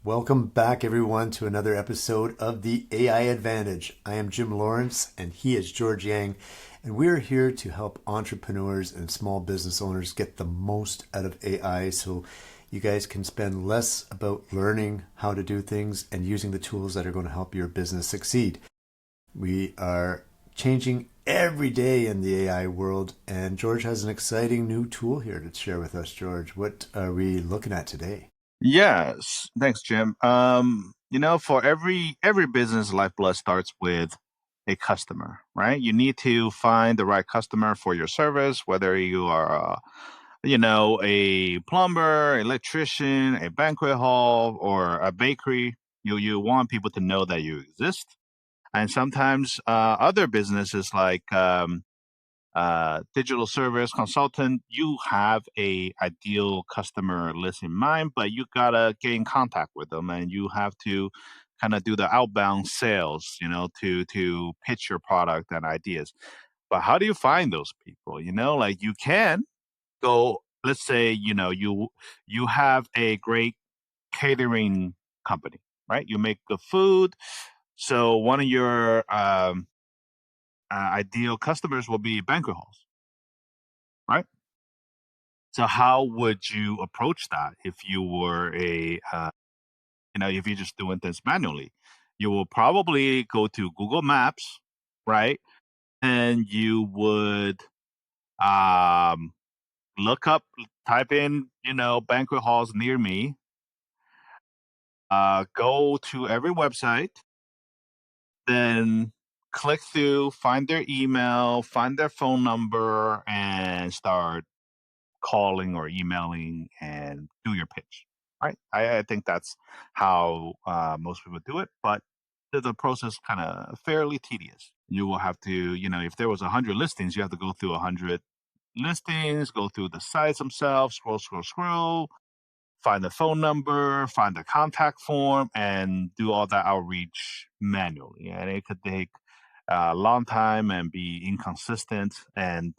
Welcome back, everyone, to another episode of the AI Advantage. I am Jim Lawrence, and he is George Yang, and we're here to help entrepreneurs and small business owners get the most out of AI so you guys can spend less about learning how to do things and using the tools that are going to help your business succeed. We are changing every day in the AI world, and George has an exciting new tool here to share with us. George, what are we looking at today? Yes, thanks, Jim. For every business, lifeblood starts with a customer, right? You need to find the right customer for your service, whether you are, a plumber, electrician, a banquet hall, or a bakery. You want people to know that you exist, and sometimes other businesses like digital service consultant, you have a ideal customer list in mind, but you gotta get in contact with them, and you have to kind of do the outbound sales, to pitch your product and ideas. But how do you find those people? Like you can go. Let's say you have a great catering company, right? You make good food, so one of your ideal customers will be banquet halls, right? So how would you approach that if you were if you're just doing things manually? You will probably go to Google Maps, right? And you would um, look up, type in, banquet halls near me. Go to every website, then click through, find their email, find their phone number, and start calling or emailing and do your pitch. Right. I think that's how most people do it, but the process kind of fairly tedious. You will have to, if there was 100 listings, you have to go through 100 listings, go through the sites themselves, scroll, find the phone number, find the contact form, and do all that outreach manually. And it could take a long time and be inconsistent. And,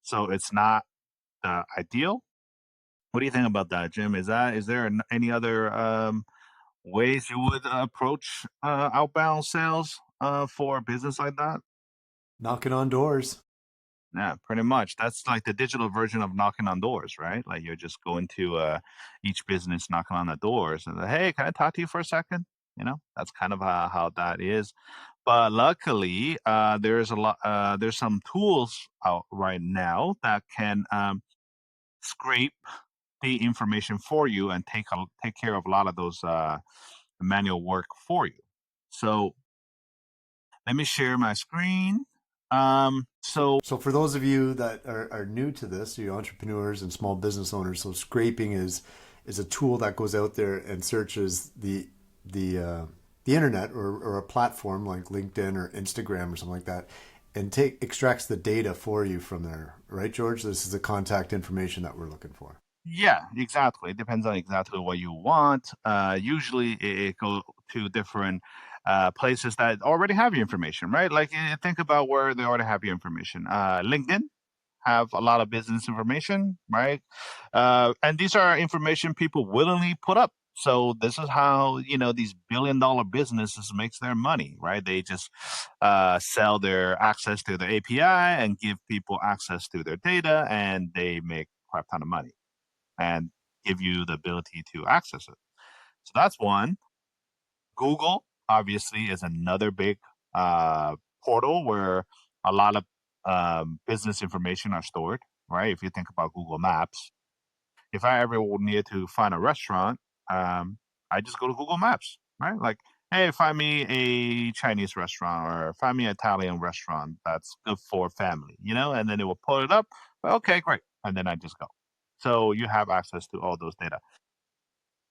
so it's not ideal. What do you think about that, Jim? Is there any other ways you would approach outbound sales for a business like that? Knocking on doors. Yeah, pretty much. That's like the digital version of knocking on doors, right? Like you're just going to each business, knocking on the doors, and hey, can I talk to you for a second? That's kind of how that is. But luckily, there's a lot. There's some tools out right now that can scrape the information for you and take care of a lot of those manual work for you. So let me share my screen. So for those of you that are new to this, you entrepreneurs and small business owners, so scraping is a tool that goes out there and searches the the internet or a platform like LinkedIn or Instagram or something like that, and take extracts the data for you from there. Right, George? This is the contact information that we're looking for. Yeah, exactly. It depends on exactly what you want. Usually, it go to different places that already have your information, right? Like think about where they already have your information. LinkedIn have a lot of business information, right? And these are information people willingly put up. So this is how these billion-dollar businesses makes their money, right? They just sell their access to the API and give people access to their data, and they make a crap ton of money and give you the ability to access it. So that's one. Google obviously is another big uh, portal where a lot of business information are stored. Right? If you think about Google Maps, if I ever needed to find a restaurant, um, I just go to Google Maps. Right? Like, hey, find me a Chinese restaurant or find me an Italian restaurant that's good for family. And then it will pull it up. Okay, great, and then I just go. So you have access to all those data.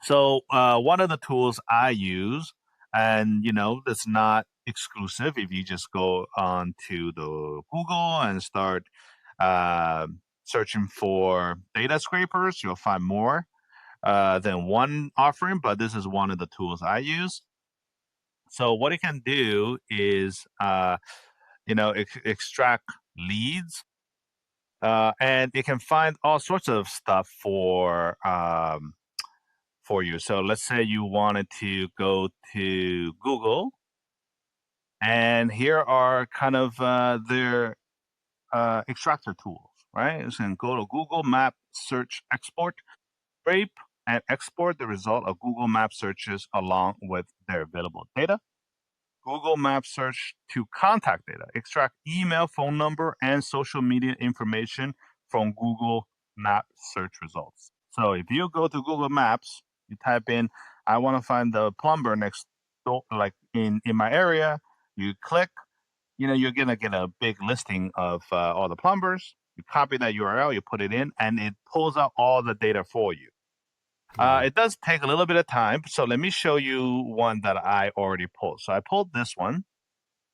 So one of the tools I use, and that's not exclusive. If you just go on to the Google and start searching for data scrapers, you'll find more than one offering. But this is one of the tools I use. So what it can do is, extract leads, and it can find all sorts of stuff for you. So let's say you wanted to go to Google, and here are kind of their extractor tools, right? You can go to Google Map, search, export, scrape, and export the result of Google Map searches along with their available data. Google Maps search to contact data, extract email, phone number, and social media information from Google Map search results. So if you go to Google Maps, you type in, I want to find the plumber next door, like in my area, you click, you're going to get a big listing of all the plumbers. You copy that URL, you put it in, and it pulls out all the data for you. Wow. It does take a little bit of time. So let me show you one that I already pulled. So I pulled this one.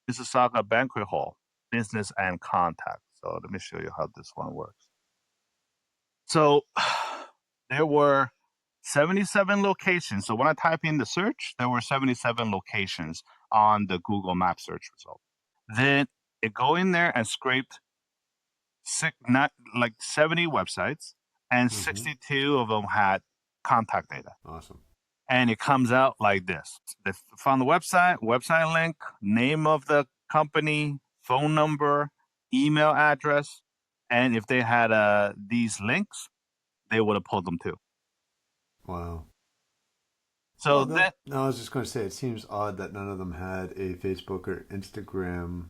Mississauga Banquet Hall, business and contact. So let me show you how this one works. So there were 77 locations. So when I type in the search, there were 77 locations on the Google Map search result. Then it go in there and scraped not like 70 websites, and Hmm. 62 of them had contact data. Awesome. And it comes out like this. They found the website link, name of the company, phone number, email address, and if they had these links, they would have pulled them too. Wow. So Well, that, that, no, I was just going to say it seems odd that none of them had a Facebook or Instagram.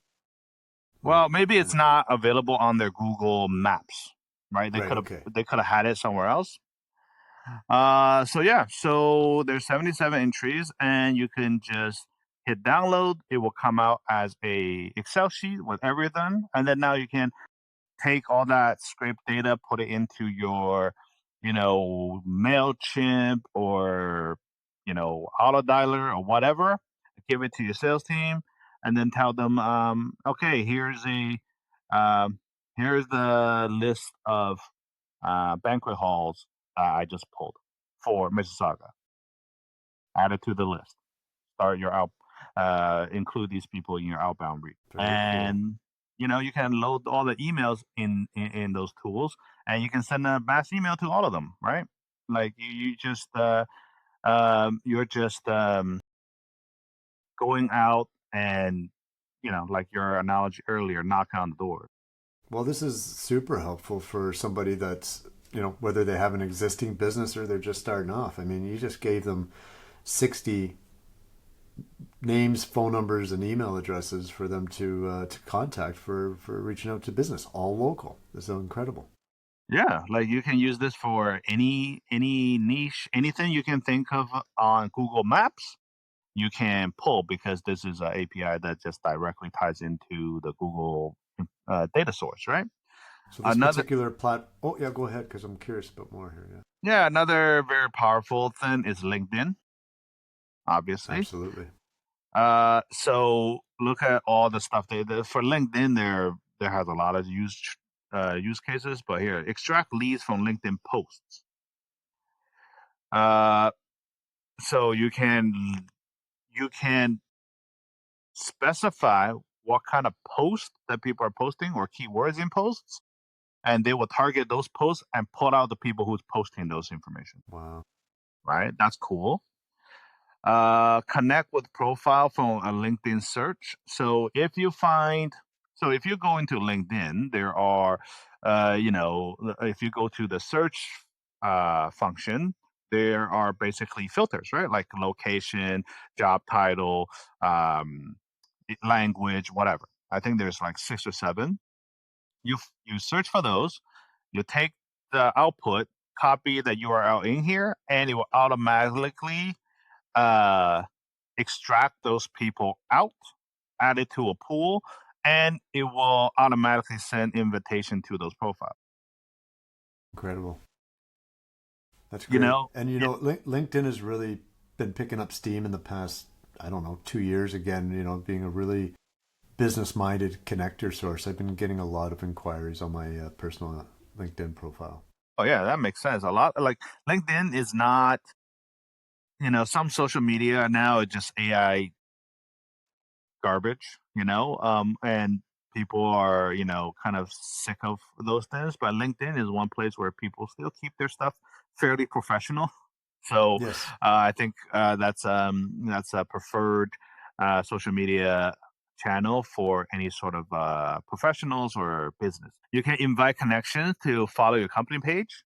Or well, maybe it's not available on their Google Maps, right? right. Okay. They could have had it somewhere else. So yeah, so there's 77 entries, and you can just hit download. It will come out as a Excel sheet with everything, and then now you can take all that scraped data, put it into your, MailChimp or, auto dialer or whatever, give it to your sales team, and then tell them, okay, um, here's the list of banquet halls I just pulled for Mississauga. Add it to the list. Start your include these people in your outbound reach, Very cool. and you can load all the emails in those tools, and you can send a mass email to all of them, right? Like you just you're just going out and like your analogy earlier, knocking on the door. Well, this is super helpful for somebody that's, whether they have an existing business or they're just starting off. I mean, you just gave them 60 names, phone numbers, and email addresses for them to contact for reaching out to business, all local. This is incredible. Yeah, like you can use this for any niche, anything you can think of on Google Maps. You can pull because this is an API that just directly ties into the Google data source, right? So this Another, particular plat. Oh yeah, go ahead because I'm curious about more here. Yeah, yeah, another very powerful thing is LinkedIn, obviously. absolutely. So look at all the stuff for LinkedIn. There has a lot of use cases, but here extract leads from LinkedIn posts. Uh, so you can specify what kind of post that people are posting or keywords in posts, and they will target those posts and pull out the people who's posting those information. Wow. Right? That's cool. Connect with profile from a LinkedIn search. So if you go into LinkedIn, there are, if you go to the search function, there are basically filters, right? Like location, job title, um, language, whatever. I think there's like 6 or 7. You search for those. You take the output, copy the URL in here, and it will automatically uh, extract those people out, add it to a pool, and it will automatically send invitation to those profiles. Incredible. That's You great. know, And it, LinkedIn has really been picking up steam in the past, I don't know, 2 years again, being a really business minded connector source. I've been getting a lot of inquiries on my personal LinkedIn profile. oh yeah, that makes sense. A lot like LinkedIn is not, some social media now it's just AI garbage, and people are, kind of sick of those things. But LinkedIn is one place where people still keep their stuff fairly professional. So Yes. I think that's a preferred social media channel for any sort of professionals or business. You can invite connections to follow your company page.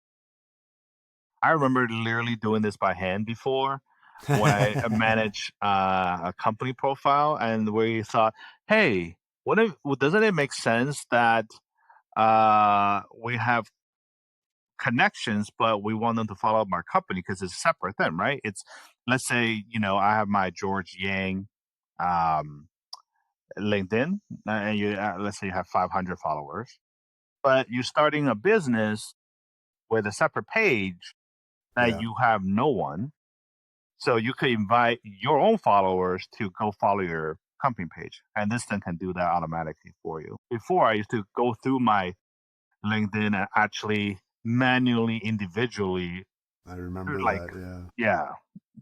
I remember literally doing this by hand before when I manage a company profile, and where you thought, hey, what if, well, doesn't it make sense that we have connections, but we want them to follow up our company because it's separate then, right? It's, let's say, I have my George Yang um, LinkedIn, and let's say you have 500 followers, but you're starting a business with a separate page that Yeah, you have no one. So you could invite your own followers to go follow your company page, and this thing can do that automatically for you. Before, I used to go through my LinkedIn and actually manually, individually, I remember like, that. Yeah. yeah,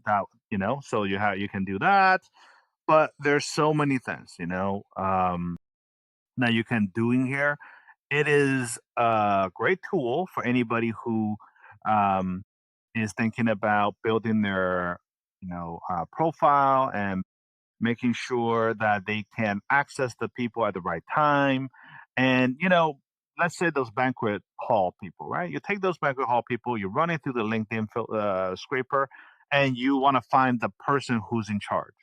that, so you can do that, but there's so many things, that you can do in here. It is a great tool for anybody who um, is thinking about building their, profile and making sure that they can access the people at the right time. And, let's say those banquet hall people, right? You take those banquet hall people, you're running through the LinkedIn scraper, and you want to find the person who's in charge.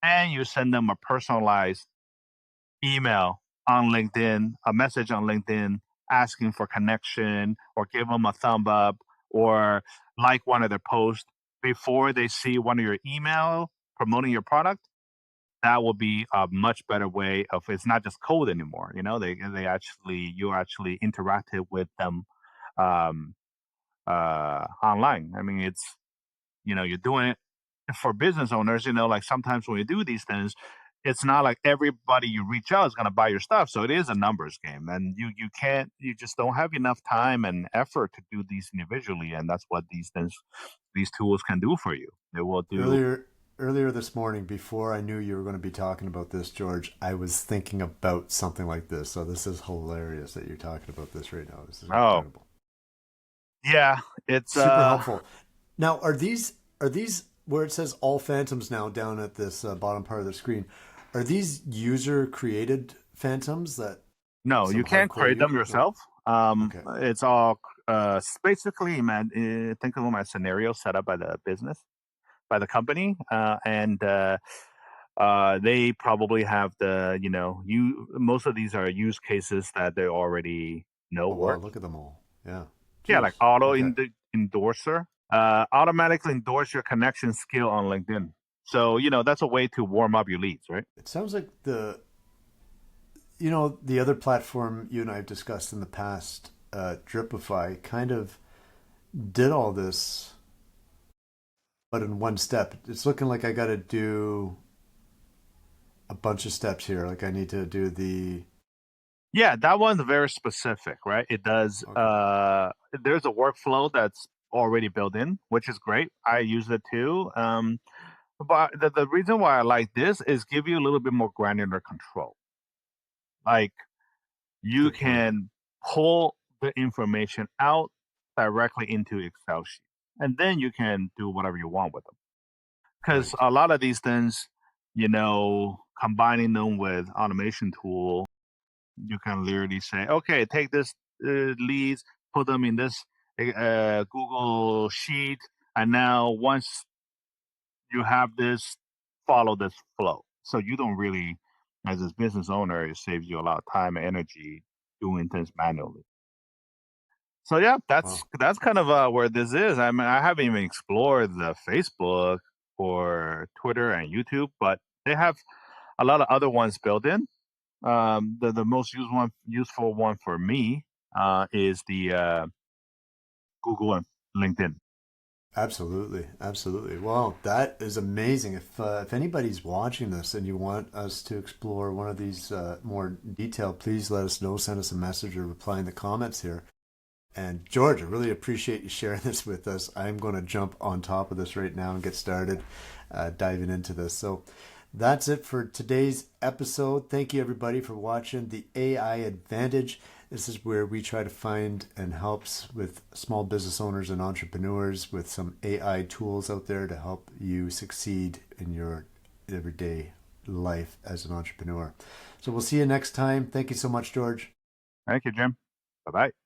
And you send them a personalized email on LinkedIn, a message on LinkedIn asking for connection, or give them a thumb up, or like one of their posts before they see one of your email promoting your product. That will be a much better way of, it's not just code anymore. They actually, you actually interacted with them um, online. I mean, it's, you're doing it for business owners. Like sometimes when you do these things, it's not like everybody you reach out is going to buy your stuff. So it is a numbers game, and you just don't have enough time and effort to do these individually. And that's what these tools can do for you. They will do. Earlier this morning, before I knew you were going to be talking about this, George, I was thinking about something like this. So this is hilarious that you're talking about this right now. This is Oh, incredible. yeah, it's Super helpful. Now, are these where it says all phantoms now down at this bottom part of the screen? Are these user created phantoms that no, you some can't hardcore create you? them No. yourself. Okay. It's all basically, man. Think of them as scenarios set up by the business, by the company, and they probably have you most of these are use cases that they already know Oh wow, work. look at them all. Yeah. Yeah, like Jeez. auto Okay. endorser, automatically endorse your connection skill on LinkedIn. So that's a way to warm up your leads, right? It sounds like the other platform you and I have discussed in the past, Dripify, kind of did all this, but in one step. It's looking like I got to do a bunch of steps here. Like I need to do the. Yeah, that one's very specific, right? It does. Okay. There's a workflow that's already built in, which is great. I use it too. But the reason why I like this is give you a little bit more granular control. Like, you Good point. can pull the information out directly into Excel sheet, and then you can do whatever you want with them. Because Right. a lot of these things, combining them with automation tool, you can literally say, okay, take this leads, put them in this Google sheet, and now once you have this, follow this flow. So you don't really, as a business owner, it saves you a lot of time and energy doing things manually. So yeah, Wow. that's kind of where this is. I mean, I haven't even explored the Facebook or Twitter and YouTube, but they have a lot of other ones built in. The most useful one for me is the Google and LinkedIn. Absolutely, absolutely. Well, that is amazing. If anybody's watching this and you want us to explore one of these more detailed, please let us know. Send us a message or reply in the comments here. And George, I really appreciate you sharing this with us. I'm going to jump on top of this right now and get started diving into this. So that's it for today's episode. Thank you, everybody, for watching the AI Advantage. This is where we try to find and helps with small business owners and entrepreneurs with some AI tools out there to help you succeed in your everyday life as an entrepreneur. So we'll see you next time. Thank you so much, George. Thank you, Jim. Bye bye.